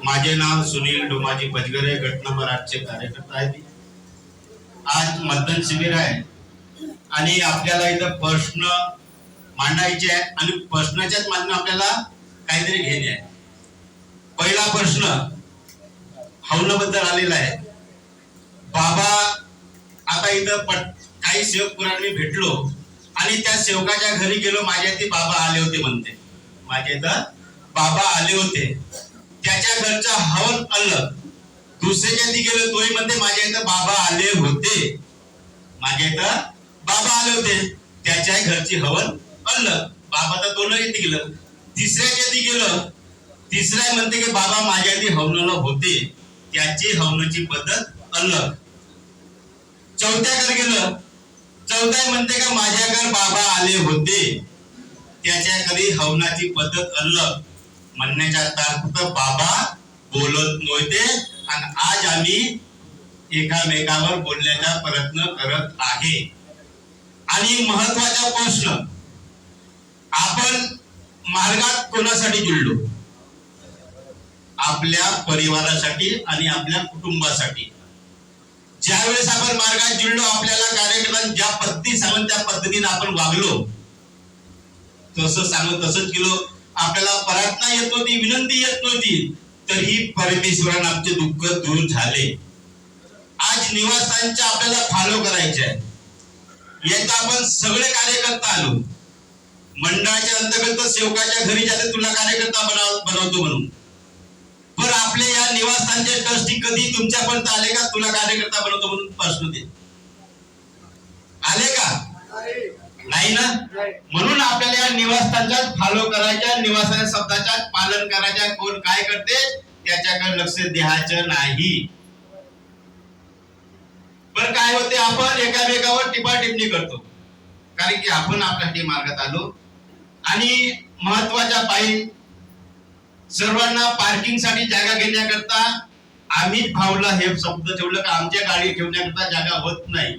माझे नाव सुनील डोमाजी बजगरे, गट नंबर 8 चे कार्यकर्ता आहे। आज मतदान शिबिर आहे आणि आपल्याला इथं प्रश्न मांडायचे आहे आणि प्रश्नाच्याच माध्यमातून आपल्याला काहीतरी घेणे आहे। पहिला प्रश्न हौलबद्दल आलेला आहे। बाबा आता इथं काही सेवक पुराणी भेटलो आणि त्या सेवकाच्या घरी गेलो, माझ्या ते बाबा आले होते म्हणते, माझ्या इथं बाबा आले होते, त्याच्या घरचा हवन अलग। दुसऱ्याच्या ती गेलो, तोही म्हणते माझ्या इथं बाबा आले होते, माझ्या इथं बाबा आले होते, त्याच्या घरची हवन अलग। बाबा तर दोन इथे गेलं। तिसऱ्याच्या ती गेलं, तिसऱ्या म्हणते की बाबा माझ्या इथे हवनाला होते, त्याची हवनाची पद्धत अलग। चौथ्याकडे गेलं, चौथ्या म्हणते का माझ्याकडे बाबा आले होते, त्याच्या घरी हवनाची पद्धत अलग। म्हणण्याचा अर्थ बाबा बोलत नव्हते आणि आज आम्ही एकामेकावर बोलण्याचा प्रयत्न करत आहे। आणि महत्वाचा प्रश्न, आपण मार्गात कोणासाठी जुळलो? आपल्या परिवारासाठी आणि आपल्या कुटुंबासाठी। ज्यावेळेस आपण मार्गात जुळलो, आपल्याला कार्यक्रम ज्या पद्धती सांगून त्या पद्धतीने आपण वागलो, तसं सांगून तसंच केलो। आपल्याला प्रार्थना येत नव्हती, विनंती येत नव्हती, तरी परमेश्वराने आमचे दुःख दूर झाले। आज निवासांच्या आपल्याला फॉलो करायचे आहे। याचा आपण सगळे कार्यकर्ता आलो, मंडळाच्या अंतर्गत सेवकाच्या घरी जाते तुला कार्यकर्ता बनवतो म्हणून, पण आपल्या या निवासांचे ट्रस्टी कधी तुमच्यापर्यंत आले का तुला कार्यकर्ता बनवतो म्हणून? प्रश्न दे, आले का? नाही ना। म्हणून आपल्याला या निवासांचा फॉलो करायच्या, निवासाच्या शब्दाच्या पालन करायच्या। कोण काय करते त्याच्याकडे लक्ष द्यायचं नाही। पण काय होते, आपण एकामेकावर टिपाटिपणी करतो, कारण की आपण आपल्यासाठी मार्गात आलो। आणि महत्वाच्या पायी सर्वांना पार्किंग साठी जागा घेण्याकरता आम्ही भाऊला हे शब्द ठेवलं का आमच्या गाडी ठेवण्याकरता जागा होत नाही,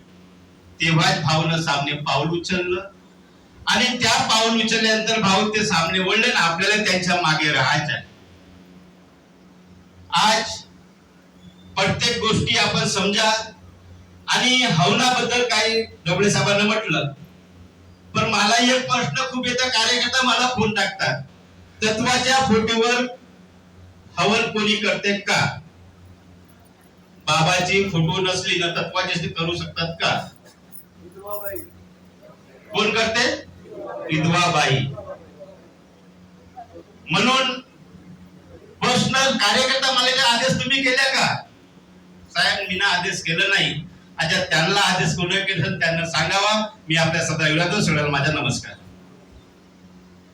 तेव्हाच भाऊनं सामने पाऊल उचललं आणि त्या पाऊल उचलल्यानंतर भाऊ ते सामने वळले ना, आपल्याला त्यांच्या मागे राहायचं आहे। आज प्रत्येक गोष्टी आपण समजा। आणि हवनाबद्दल काही डबळे साहेबांना म्हटलं, पण मला एक प्रश्न खूप येतो, कार्यकर्ता मला फोन टाकतात, तत्वाच्या फोटोवर हवन कोणी करते का? बाबाची फोटो नसली ना तत्वाची करू शकतात का? कोण करते? विधवाबाई। म्हणून प्रश्न, कार्यकर्ता मला आदेश तुम्ही केला का? साहेब मी ना आदेश केलं नाही। अच्छा, त्यांना आदेश कोणी केला त्यांना सांगावा। मी आपल्या सदा विरोधात सोडायला माझा नमस्कार।